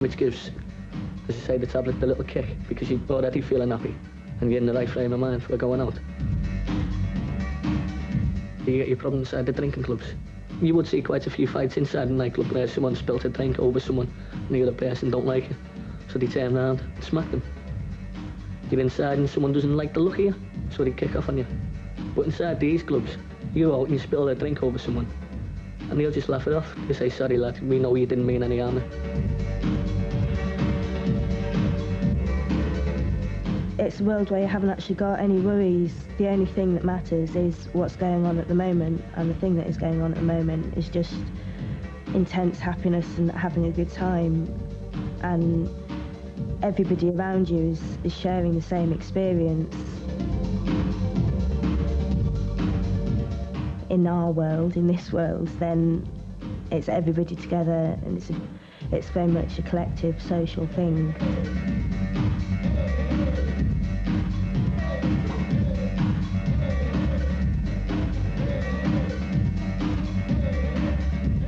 which gives, as you say, the tablet the little kick, because you're already feeling happy and you're in the right frame of mind for going out. You get your problem inside the drinking clubs. You would see quite a few fights inside a nightclub where someone spilt a drink over someone and the other person don't like it, so they turn around and smack them. You're inside and someone doesn't like the look of you, so they kick off on you. But inside these clubs, you go out and you spill a drink over someone and they'll just laugh it off. They say, sorry lad, we know you didn't mean any harm. It's a world where you haven't actually got any worries. The only thing that matters is what's going on at the moment, and the thing that is going on at the moment is just intense happiness and having a good time. And everybody around you is sharing the same experience. In our world, in this world, then it's everybody together, and it's very much a collective social thing.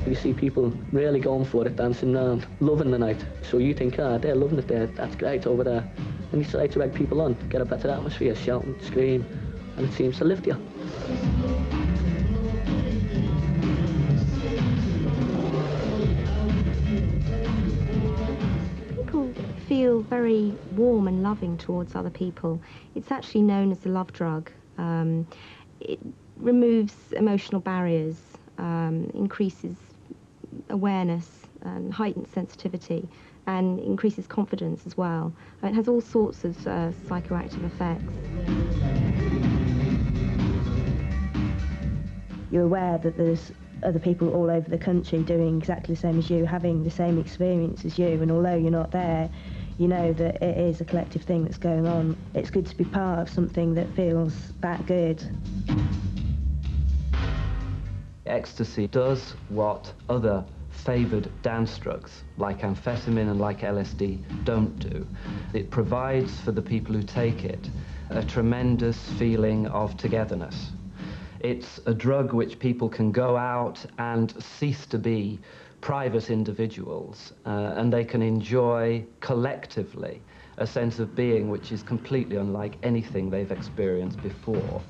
You see people really going for it, dancing around, loving the night. So you think, they're loving it there, that's great over there. And you try to egg people on, get a better atmosphere, shout and scream, and it seems to lift you. People feel very warm and loving towards other people. It's actually known as the love drug. It removes emotional barriers, increases awareness and heightened sensitivity, and increases confidence as well. It has all sorts of psychoactive effects. You're aware that there's other people all over the country doing exactly the same as you, having the same experience as you, and although you're not there, you know that it is a collective thing that's going on. It's good to be part of something that feels that good. Ecstasy does what other favoured dance drugs, like amphetamine and like LSD, don't do. It provides for the people who take it a tremendous feeling of togetherness. It's a drug which people can go out and cease to be private individuals, and they can enjoy collectively a sense of being which is completely unlike anything they've experienced before.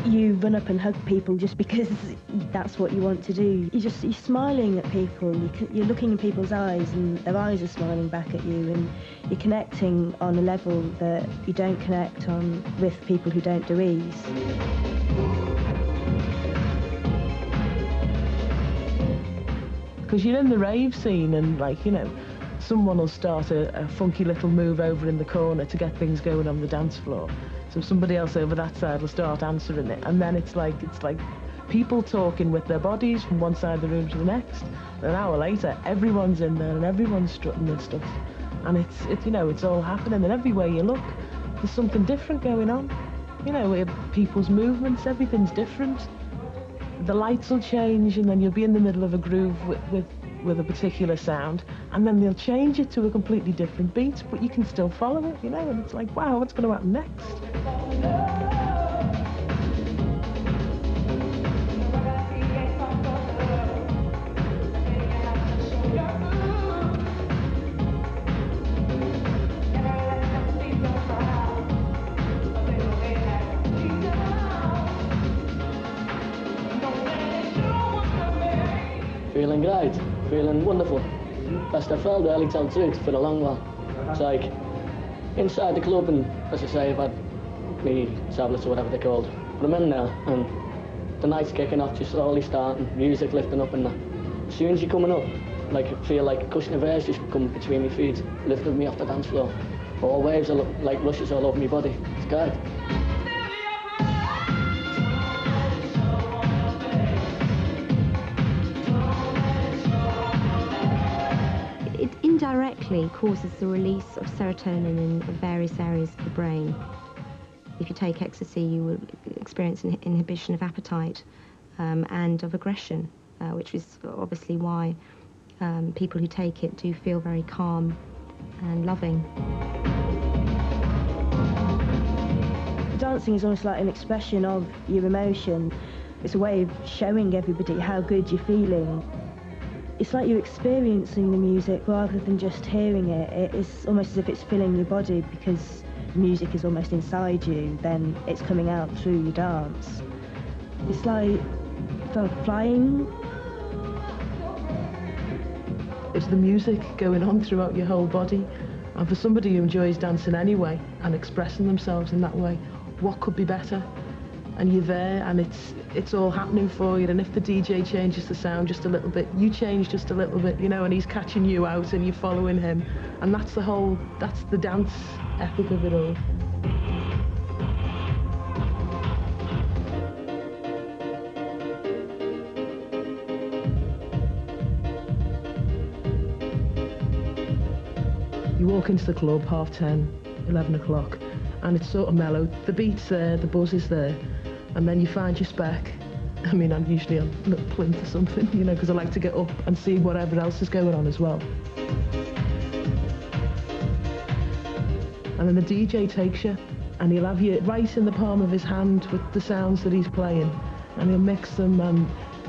You run up and hug people just because that's what you want to do. You're smiling at people, you're looking in people's eyes and their eyes are smiling back at you, and you're connecting on a level that you don't connect on with people who don't do ease. Because you're in the rave scene and, like, you know, someone will start a funky little move over in the corner to get things going on the dance floor. So somebody else over that side will start answering it, and then it's like people talking with their bodies from one side of the room to the next. And an hour later, everyone's in there and everyone's strutting and stuff, and it's you know, it's all happening, and everywhere you look, there's something different going on. You know, people's movements, everything's different. The lights will change, and then you'll be in the middle of a groove with a particular sound, and then they'll change it to a completely different beat, but you can still follow it, you know, and it's like, wow, what's going to happen next? Feeling great, feeling wonderful. Best I've felt really, tell the truth, for a long while. It's like, inside the club, and as I say, I've had me tablets or whatever they're called, but I'm in there, and the night's kicking off, just slowly starting, music lifting up, and that. As soon as you're coming up, like, I feel like a cushion of air just come between my feet, lifting me off the dance floor. All waves are like rushes all over my body. It's great. Indirectly causes the release of serotonin in various areas of the brain. If you take ecstasy, you will experience an inhibition of appetite and of aggression, which is obviously why people who take it do feel very calm and loving. Dancing is almost like an expression of your emotion. It's a way of showing everybody how good you're feeling. it's like you're experiencing the music rather than just hearing it. It's almost as if it's filling your body, because the music is almost inside you, then it's coming out through your dance. It's like flying. It's the music going on throughout your whole body. And for somebody who enjoys dancing anyway and expressing themselves in that way, what could be better? And you're there, and it's all happening for you. And if the DJ changes the sound just a little bit, you change just a little bit, you know, and he's catching you out and you're following him. And that's the dance epic of it all. You walk into the club 10:30, 11 o'clock, and it's sort of mellow. The beat's there, the buzz is there, and then you find your spec. I mean, I'm usually on a little plinth or something, you know, because I like to get up and see whatever else is going on as well. And then the DJ takes you, and he'll have you right in the palm of his hand with the sounds that he's playing, and he'll mix them. And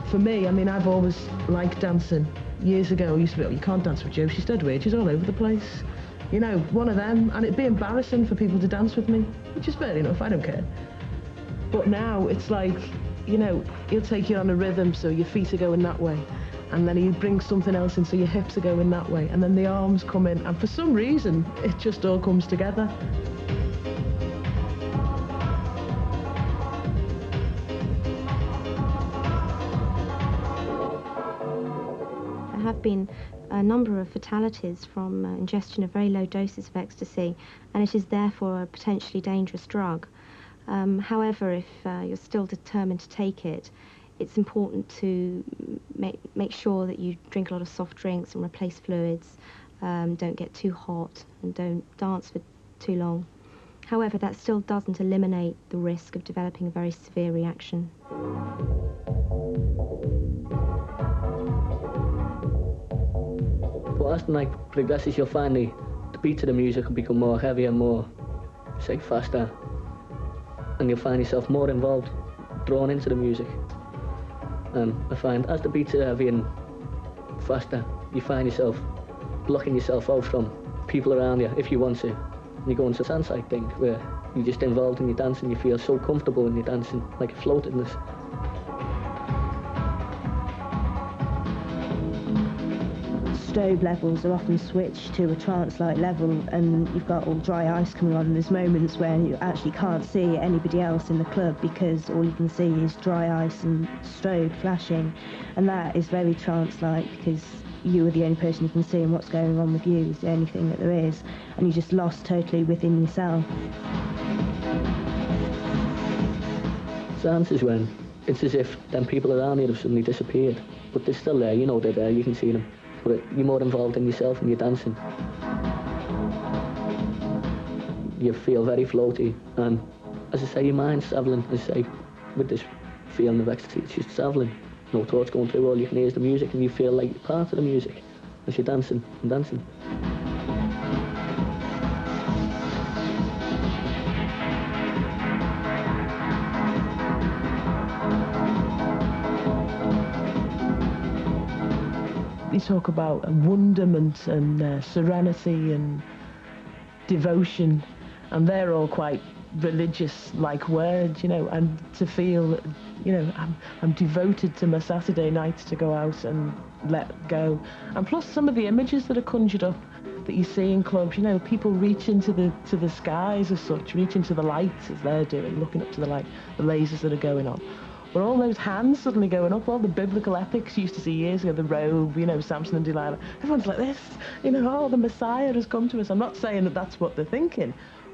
for me, I mean, I've always liked dancing. Years ago, I used to be, oh, you can't dance with Jo, she's dead weird, she's all over the place. You know, one of them, and it'd be embarrassing for people to dance with me, which is fair enough, I don't care. But now, it's like, you know, he'll take you on a rhythm, so your feet are going that way, and then he'll bring something else in, so your hips are going that way, and then the arms come in, and for some reason, it just all comes together. There have been a number of fatalities from ingestion of very low doses of ecstasy, and it is therefore a potentially dangerous drug. However, if you're still determined to take it, it's important to make sure that you drink a lot of soft drinks and replace fluids, don't get too hot, and don't dance for too long. However, that still doesn't eliminate the risk of developing a very severe reaction. But as the night progresses, you'll find the beats of the music will become more heavier, more, say, faster. And you'll find yourself more involved, drawn into the music. And I find as the beats are heavier and faster, you find yourself blocking yourself out from people around you if you want to. And you go into a dance-like thing where you're just involved in your dancing, you feel so comfortable when you're dancing, like a floatedness. Strobe levels are often switched to a trance-like level, and you've got all dry ice coming on, and there's moments where you actually can't see anybody else in the club because all you can see is dry ice and strobe flashing, and that is very trance-like because you are the only person you can see, and what's going on with you is the only thing that there is, and you're just lost totally within yourself. Dance is when it's as if them people around you have suddenly disappeared, but they're still there, you know they're there, you can see them. But you're more involved in yourself and you're dancing. You feel very floaty, and as I say, your mind's travelling. As I say, with this feeling of ecstasy, it's just travelling. No thoughts going through, all you can hear is the music, and you feel like you're part of the music as you're dancing and dancing. You talk about wonderment and serenity and devotion, and they're all quite religious-like words, you know, and to feel, you know, I'm devoted to my Saturday nights to go out and let go. And plus some of the images that are conjured up that you see in clubs, you know, people reach into the skies as such, reach into the lights as they're doing, looking up to the light, the lasers that are going on. But all those hands suddenly going up, all the biblical epics you used to see years ago, the robe, you know, Samson and Delilah, everyone's like this, you know, oh, the Messiah has come to us. I'm not saying that that's what they're thinking,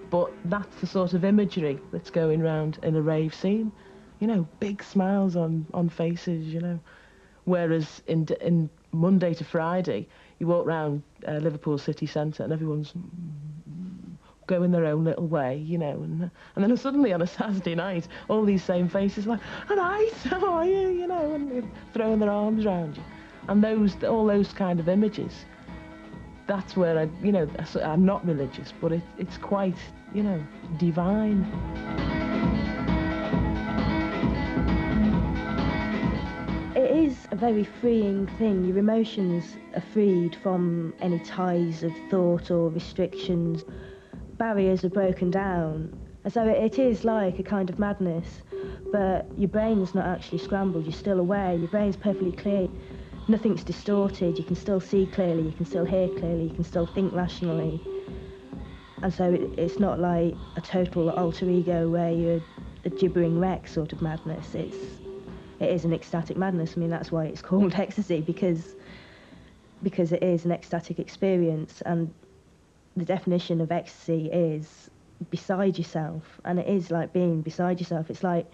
but that's the sort of imagery that's going around in a rave scene. You know, big smiles on faces, you know. Whereas in Monday to Friday, you walk around Liverpool city centre and everyone's going their own little way, you know, and then suddenly on a Saturday night, all these same faces like, "Oh, nice, how are you?" You know, and throwing their arms around you, and all those kind of images. That's where I'm not religious, but it's quite, you know, divine. It is a very freeing thing. Your emotions are freed from any ties of thought or restrictions. Barriers are broken down. And so it is like a kind of madness, but your brain's not actually scrambled, you're still aware, your brain's perfectly clear. Nothing's distorted, you can still see clearly, you can still hear clearly, you can still think rationally. And so it's not like a total alter ego where you're a gibbering wreck sort of madness. It is an ecstatic madness. I mean, that's why it's called ecstasy, because it is an ecstatic experience, and the definition of ecstasy is beside yourself, and it is like being beside yourself. It's like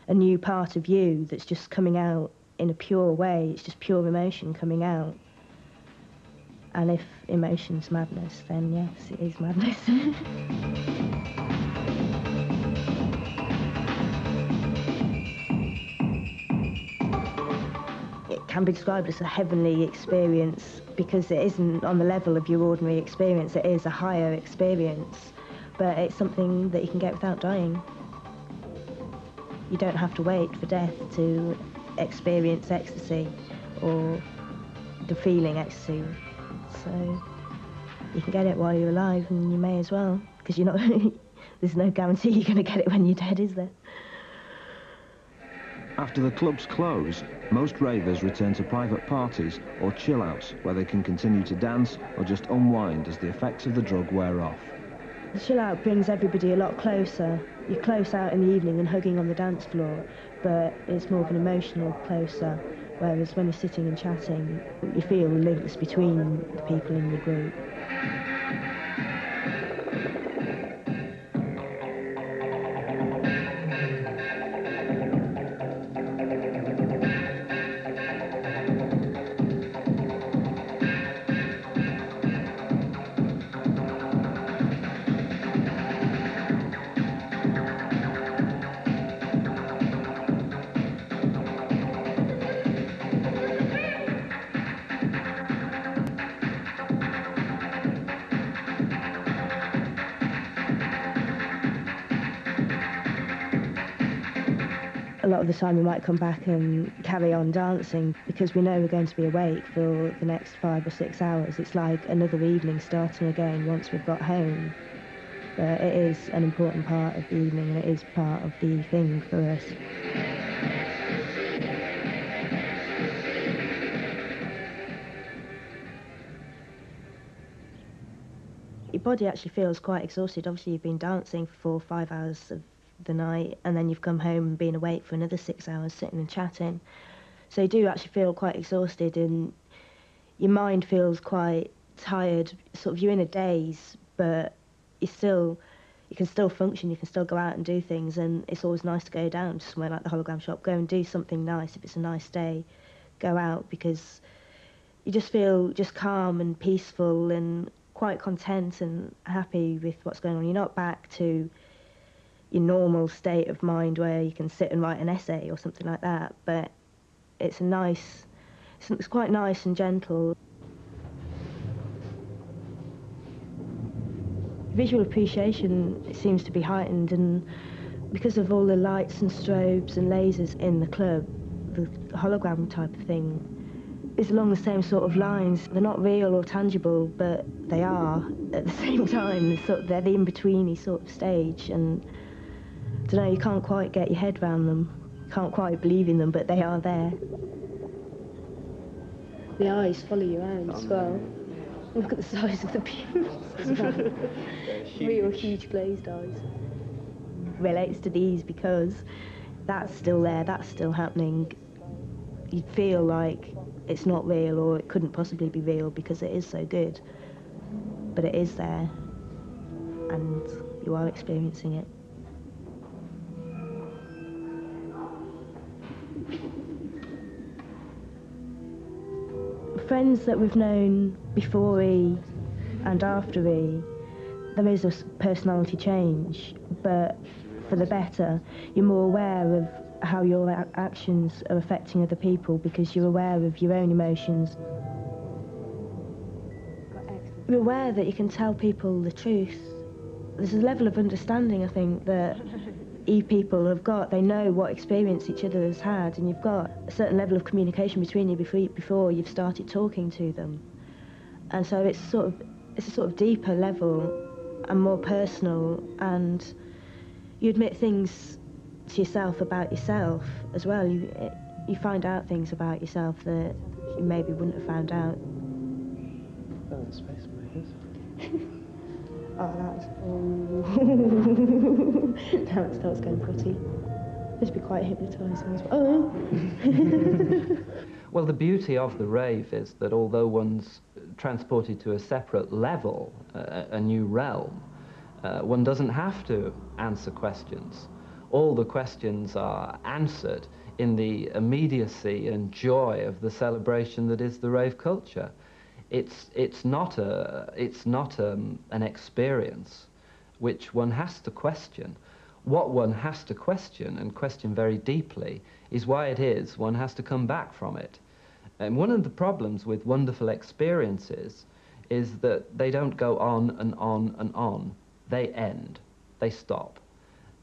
a new part of you that's just coming out in a pure way. It's just pure emotion coming out. And if emotion's madness, then yes, it is madness. It can be described as a heavenly experience because it isn't on the level of your ordinary experience. It is a higher experience, but it's something that you can get without dying. You don't have to wait for death to experience ecstasy or the feeling ecstasy. So you can get it while you're alive, and you may as well, because you're not. There's no guarantee you're going to get it when you're dead, is there? After the clubs close, most ravers return to private parties or chill-outs where they can continue to dance or just unwind as the effects of the drug wear off. The chill-out brings everybody a lot closer. You're close out in the evening and hugging on the dance floor, but it's more of an emotional closer, whereas when you're sitting and chatting, you feel links between the people in your group. A lot of the time we might come back and carry on dancing because we know we're going to be awake for the next 5 or 6 hours. It's like another evening starting again once we've got home. But it is an important part of the evening, and it is part of the thing for us. Your body actually feels quite exhausted. Obviously you've been dancing for 4 or 5 hours of the night, and then you've come home and been awake for another 6 hours sitting and chatting. So you do actually feel quite exhausted, and your mind feels quite tired. Sort of you're in a daze, but you can still function, you can still go out and do things, and it's always nice to go down to somewhere like the hologram shop, go and do something nice. If it's a nice day, go out, because you just feel just calm and peaceful and quite content and happy with what's going on. You're not back to your normal state of mind where you can sit and write an essay or something like that, but it's quite nice and gentle. Visual appreciation seems to be heightened, and because of all the lights and strobes and lasers in the club, the hologram type of thing is along the same sort of lines. They're not real or tangible, but they are at the same time. They're the in-betweeny sort of stage, and I don't know, you can't quite get your head around them, can't quite believe in them, but they are there. The eyes follow you around as well. Look at the size of the pupils as well. Real huge glazed eyes. Relates to these because that's still there, that's still happening. You feel like it's not real, or it couldn't possibly be real because it is so good. But it is there, and you are experiencing it. Friends that we've known before E and after E, there is a personality change, but for the better. You're more aware of how your actions are affecting other people because you're aware of your own emotions. You're aware that you can tell people the truth. There's a level of understanding, I think, that people have got. They know what experience each other has had, and you've got a certain level of communication between you before you've started talking to them. And so it's a sort of deeper level and more personal, and you admit things to yourself about yourself as well. You find out things about yourself that you maybe wouldn't have found out. Oh, the space makers. Oh, now it starts going pretty. Must be quite hypnotising as well. Oh. Well, the beauty of the rave is that although one's transported to a separate level, a new realm, one doesn't have to answer questions. All the questions are answered in the immediacy and joy of the celebration that is the rave culture. It's not an experience which one has to question. What one has to question, and question very deeply, is why it is one has to come back from it. And one of the problems with wonderful experiences is that they don't go on and on and on. They end. They stop.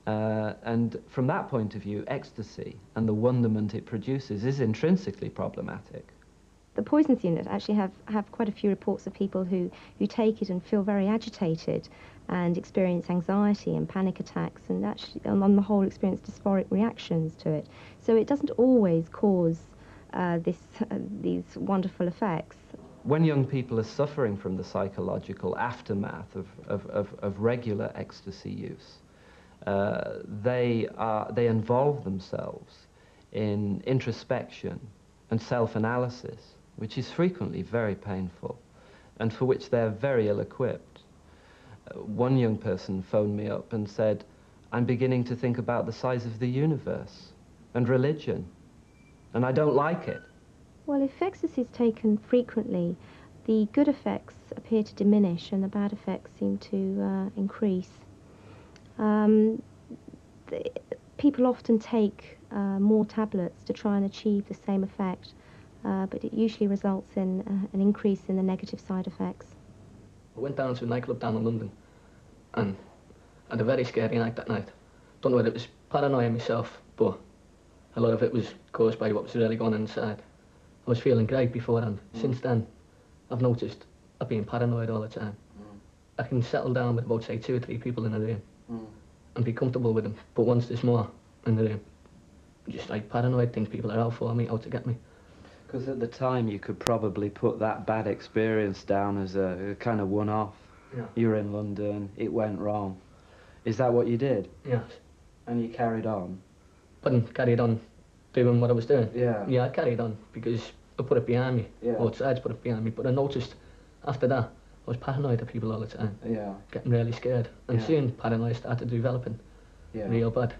And from that point of view, ecstasy and the wonderment it produces is intrinsically problematic. The Poisons Unit actually have quite a few reports of people who take it and feel very agitated and experience anxiety and panic attacks, and actually on the whole experience dysphoric reactions to it. So it doesn't always cause these wonderful effects. When young people are suffering from the psychological aftermath of regular ecstasy use, they involve themselves in introspection and self-analysis, which is frequently very painful, and for which they're very ill-equipped. One young person phoned me up and said, "I'm beginning to think about the size of the universe and religion, and I don't like it." Well, if ecstasy is taken frequently, the good effects appear to diminish and the bad effects seem to increase. People often take more tablets to try and achieve the same effect, but it usually results in an increase in the negative side effects. I went down to a nightclub down in London and had a very scary night that night. Don't know whether it was paranoia myself, but a lot of it was caused by what was really going on inside. I was feeling great beforehand. Since then, I've noticed I've been paranoid all the time. I can settle down with about, say, 2 or 3 people in a room and be comfortable with them, but once there's more in the room, just like paranoid, think people are out for me, out to get me. Because at the time you could probably put that bad experience down as a kind of one-off. Yeah. You were in London, it went wrong. Is that what you did? Yes. And you carried on? But carried on doing what I was doing. Yeah. Yeah, I carried on because I put it behind me. Yeah. Both sides put it behind me. But I noticed after that, I was paranoid of people all the time. Yeah. Getting really scared. And Yeah. soon paranoia started developing. Yeah. Real bad.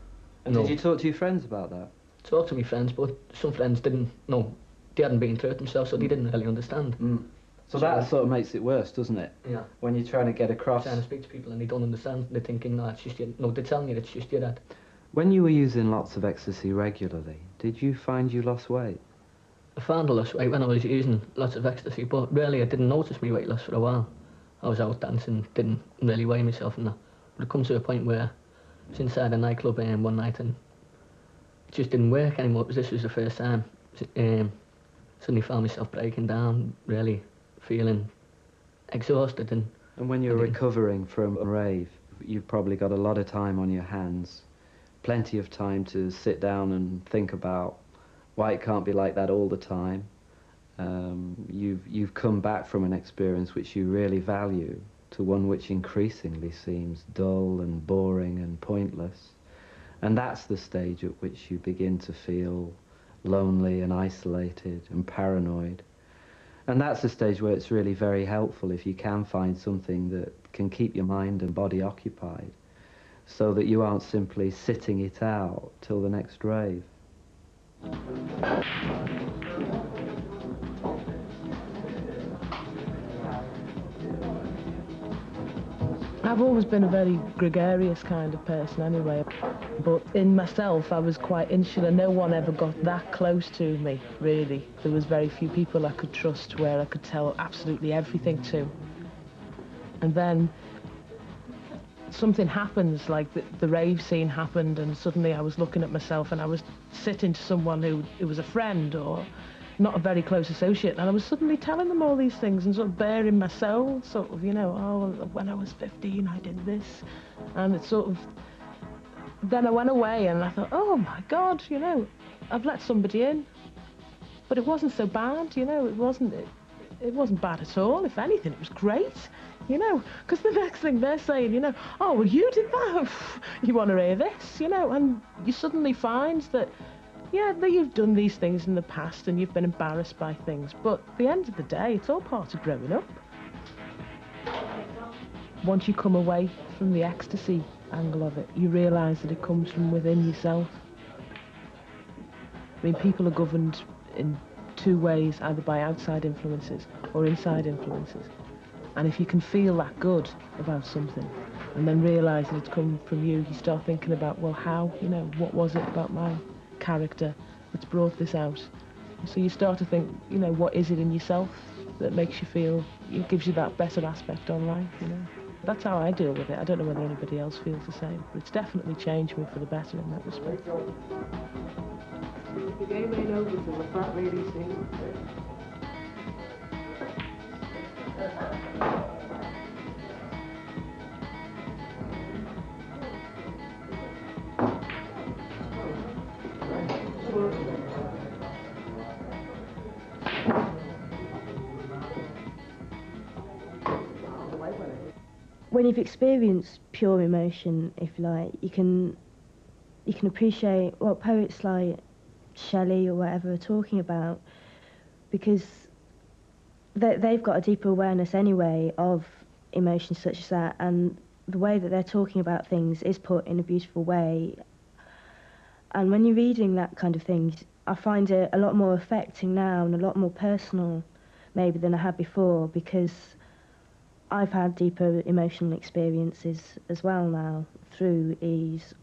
And did you talk to your friends about that? Talk to my friends, but some friends didn't know. They hadn't been through it themselves, so they didn't really understand. So that sort of makes it worse, doesn't it? Yeah. When you're trying to get across. Trying to speak to people and they don't understand. They're thinking, no, it's just your... No, they're telling you it's just your head. When you were using lots of ecstasy regularly, did you find you lost weight? I found I lost weight when I was using lots of ecstasy, but really I didn't notice my weight loss for a while. I was out dancing, didn't really weigh myself and that. But it come to a point where I was inside a nightclub one night and it just didn't work anymore, because this was the first time. Suddenly found myself breaking down, really feeling exhausted. And when you're recovering from a rave, you've probably got a lot of time on your hands, plenty of time to sit down and think about why it can't be like that all the time. You've come back from an experience which you really value to one which increasingly seems dull and boring and pointless. And that's the stage at which you begin to feel lonely and isolated and paranoid. And that's the stage where it's really very helpful if you can find something that can keep your mind and body occupied, so that you aren't simply sitting it out till the next rave. I've always been a very gregarious kind of person anyway, but in myself I was quite insular. No one ever got that close to me, really. There was very few people I could trust where I could tell absolutely everything to. And then something happens, like the rave scene happened, and suddenly I was looking at myself and I was sitting to someone who was a friend or not a very close associate, and I was suddenly telling them all these things and sort of bearing my soul, sort of, you know, oh, when I was 15 I did this, and it's sort of, then I went away and I thought, oh my God, you know, I've let somebody in, but it wasn't so bad, you know, it wasn't bad at all. If anything, it was great, you know, because the next thing they're saying, you know, oh, well, you did that, you want to hear this, you know, and you suddenly find that, yeah, that you've done these things in the past and you've been embarrassed by things, but at the end of the day, it's all part of growing up. Once you come away from the ecstasy angle of it, you realise that it comes from within yourself. I mean, people are governed in two ways, either by outside influences or inside influences. And if you can feel that good about something and then realise that it's come from you, you start thinking about, well, how, you know, what was it about my character that's brought this out? So you start to think, you know, what is it in yourself that makes you feel, it gives you that better aspect on life, you know? That's how I deal with it. I don't know whether anybody else feels the same, but it's definitely changed me for the better in that respect. The game ain't over till the fat lady sings. When you've experienced pure emotion, if you like, you can appreciate what poets like Shelley or whatever are talking about, because they've got a deeper awareness anyway of emotions such as that, and the way that they're talking about things is put in a beautiful way. And when you're reading that kind of thing, I find it a lot more affecting now and a lot more personal maybe than I had before, because I've had deeper emotional experiences as well now through ease.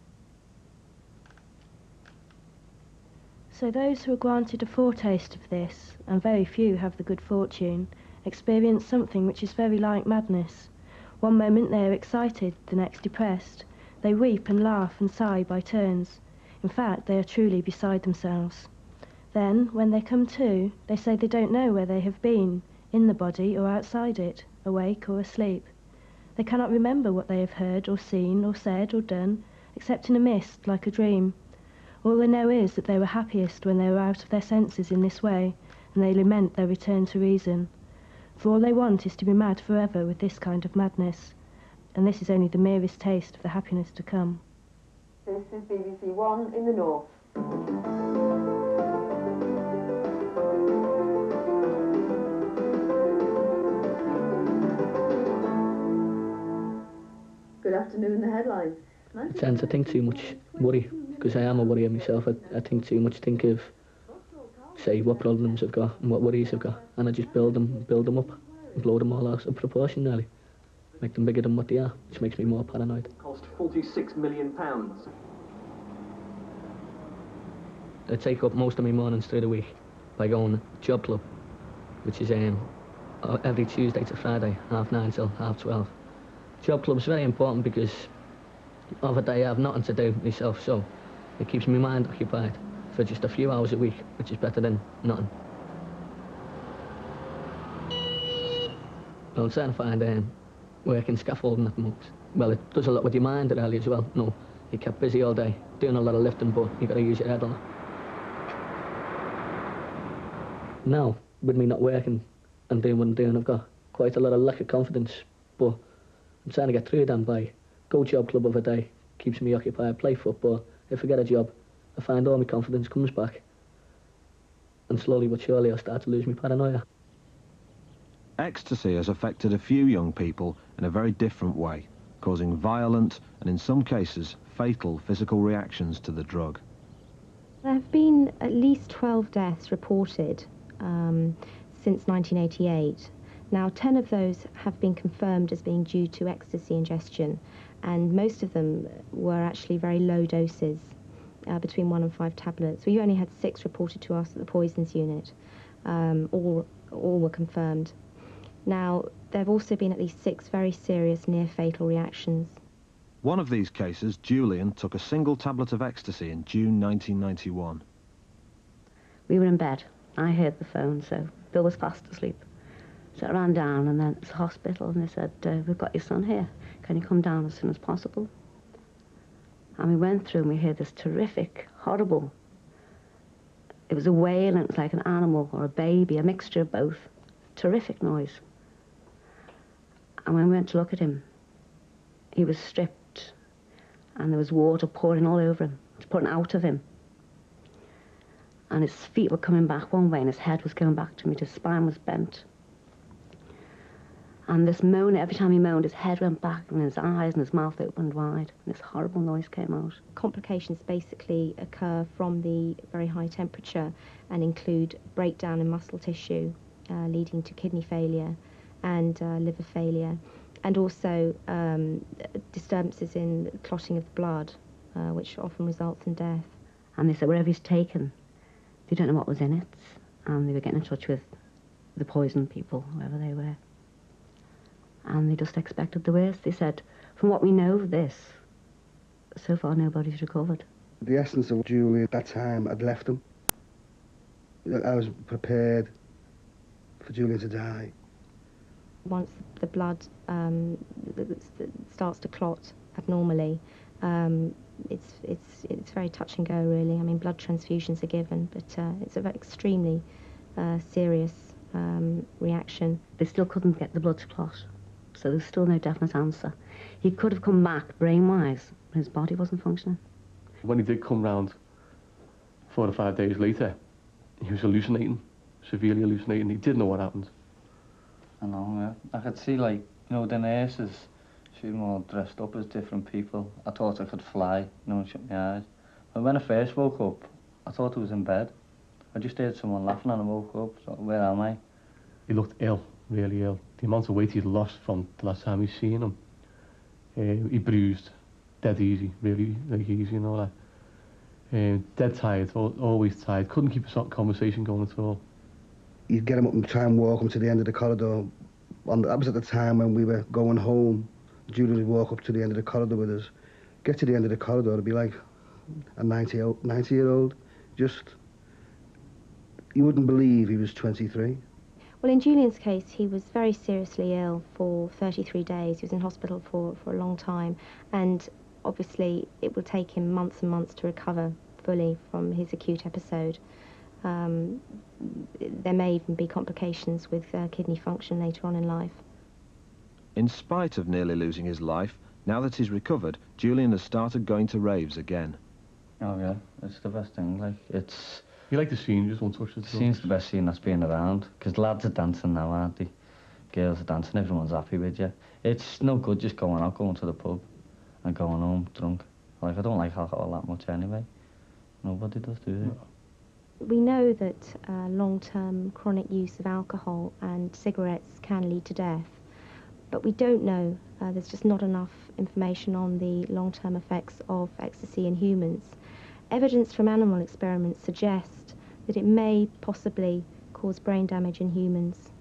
So those who are granted a foretaste of this, and very few have the good fortune, experience something which is very like madness. One moment they are excited, the next depressed. They weep and laugh and sigh by turns. In fact, they are truly beside themselves. Then, when they come to, they say they don't know where they have been, in the body or outside it, awake or asleep. They cannot remember what they have heard or seen or said or done, except in a mist, like a dream. All they know is that they were happiest when they were out of their senses in this way, and they lament their return to reason. For all they want is to be mad forever with this kind of madness, and this is only the merest taste of the happiness to come. This is BBC One in the North. Good afternoon, the headlines. I tend to think too much, worry, because I am a worrier myself. I think too much, think of, say, what problems I've got and what worries I've got, and I just build them up, and blow them all out of proportion, really. Make them bigger than what they are, which makes me more paranoid. Cost £46 million. I take up most of my mornings through the week by going to job club, which is every Tuesday to Friday, 9:30 till 12:30. Job club's very important because of a day I have nothing to do myself, so it keeps my mind occupied for just a few hours a week, which is better than nothing. Well, I'm trying to find work in scaffolding at the moment. Well, it does a lot with your mind really as well. No, you kept busy all day, doing a lot of lifting, but you got to use your head on it. Now, with me not working and doing what I'm doing, I've got quite a lot of lack of confidence, but I'm trying to get through them by go job club of a day, keeps me occupied, play football. If I get a job, I find all my confidence comes back, and slowly but surely I'll start to lose my paranoia. Ecstasy has affected a few young people in a very different way, causing violent and in some cases fatal physical reactions to the drug. There have been at least 12 deaths reported since 1988. Now, 10 of those have been confirmed as being due to ecstasy ingestion, and most of them were actually very low doses, between 1 and 5 tablets. We only had 6 reported to us at the poisons unit. All were confirmed. Now, there have also been at least 6 very serious near-fatal reactions. One of these cases, Julian, took a single tablet of ecstasy in June 1991. We were in bed. I heard the phone, so Bill was fast asleep. So I ran down, and then it's the hospital, and they said, we've got your son here. Can you come down as soon as possible? And we went through, and we heard this terrific, horrible... It was a wail, and it was like an animal or a baby, a mixture of both. Terrific noise. And when we went to look at him, he was stripped, and there was water pouring all over him. It was pouring out of him. And his feet were coming back one way, and his head was coming back to me. His spine was bent. And this moan, every time he moaned, his head went back, and his eyes and his mouth opened wide, and this horrible noise came out. Complications basically occur from the very high temperature and include breakdown in muscle tissue, leading to kidney failure and liver failure, and also disturbances in clotting of the blood, which often results in death. And they said, wherever he's taken, they don't know what was in it, and they were getting in touch with the poison people, whoever they were. And they just expected the worst. They said, from what we know of this, so far nobody's recovered. The essence of Julie at that time had left him. I was prepared for Julie to die. Once the blood starts to clot abnormally, it's very touch and go, really. I mean, blood transfusions are given, but it's an extremely serious reaction. They still couldn't get the blood to clot. So there's still no definite answer. He could have come back brain-wise, but his body wasn't functioning. When he did come round 4 or 5 days later, he was hallucinating, severely hallucinating. He didn't know what happened. I know, yeah. I could see, like, you know, the nurses, she was all dressed up as different people. I thought I could fly, you know, and shut my eyes. But when I first woke up, I thought I was in bed. I just heard someone laughing and I woke up, so where am I? He looked ill, really ill. The amount of weight he'd lost from the last time he'd seen him. He bruised, dead easy, really, like easy and all that. Dead tired, always tired. Couldn't keep a conversation going at all. You'd get him up and try and walk him to the end of the corridor. That was at the time when we were going home. Julie would walk up to the end of the corridor with us. Get to the end of the corridor, it'd be like a 90-year-old. Just, you wouldn't believe he was 23. Well, in Julian's case, he was very seriously ill for 33 days. He was in hospital for a long time, and obviously it will take him months and months to recover fully from his acute episode. There may even be complications with kidney function later on in life. In spite of nearly losing his life, now that he's recovered, Julian has started going to raves again. Oh, yeah, it's the best thing, like, it's... You like the scene, you just won't touch it. The scene's the best scene that's been around, because lads are dancing now, aren't they? Girls are dancing, everyone's happy with you. It's no good just going out, going to the pub and going home drunk. Like, I don't like alcohol that much anyway. Nobody does, do they? No. We know that long-term chronic use of alcohol and cigarettes can lead to death, but we don't know. There's just not enough information on the long-term effects of ecstasy in humans. Evidence from animal experiments suggests that it may possibly cause brain damage in humans.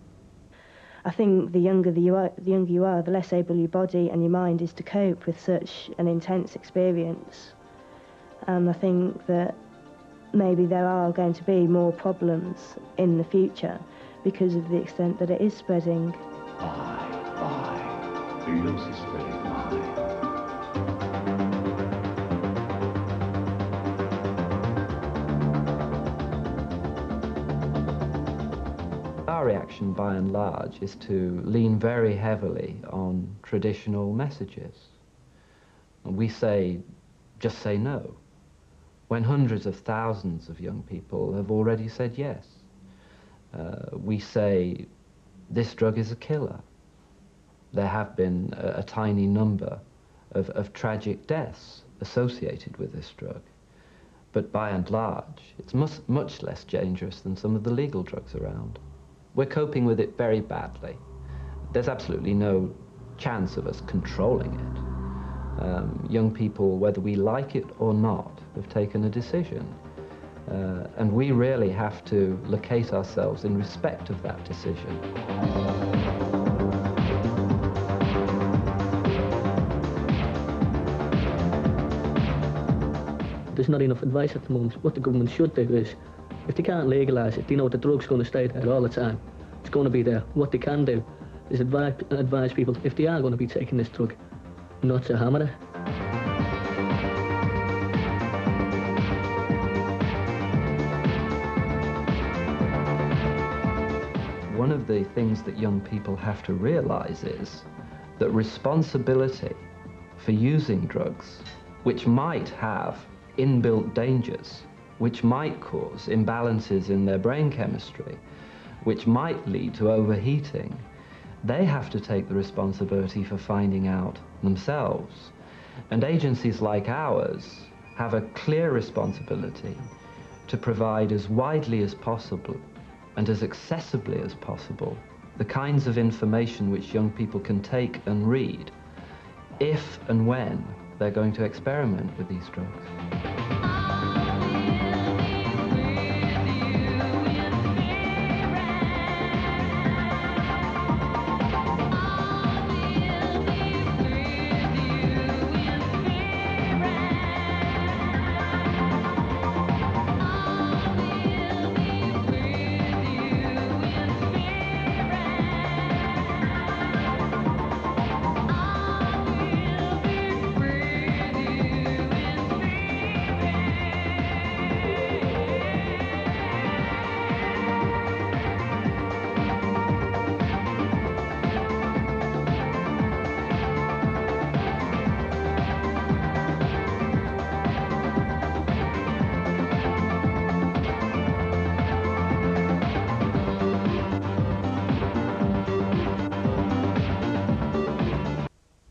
I think the younger you are, the less able your body and your mind is to cope with such an intense experience. And I think that maybe there are going to be more problems in the future because of the extent that it is spreading. The illness is spreading. Our reaction, by and large, is to lean very heavily on traditional messages. We say, just say no, when hundreds of thousands of young people have already said yes. We say, this drug is a killer. There have been a tiny number of tragic deaths associated with this drug. But by and large, it's much less dangerous than some of the legal drugs around. We're coping with it very badly. There's absolutely no chance of us controlling it. Young people, whether we like it or not, have taken a decision. And we really have to locate ourselves in respect of that decision. there's not enough advice at the moment. What the government should do is, if they can't legalise it, they know the drug's going to stay there all the time. It's going to be there. What they can do is advise people, if they are going to be taking this drug, not to hammer it. One of the things that young people have to realise is that responsibility for using drugs, which might have inbuilt dangers, which might cause imbalances in their brain chemistry, which might lead to overheating, they have to take the responsibility for finding out themselves. And agencies like ours have a clear responsibility to provide as widely as possible and as accessibly as possible the kinds of information which young people can take and read if and when they're going to experiment with these drugs.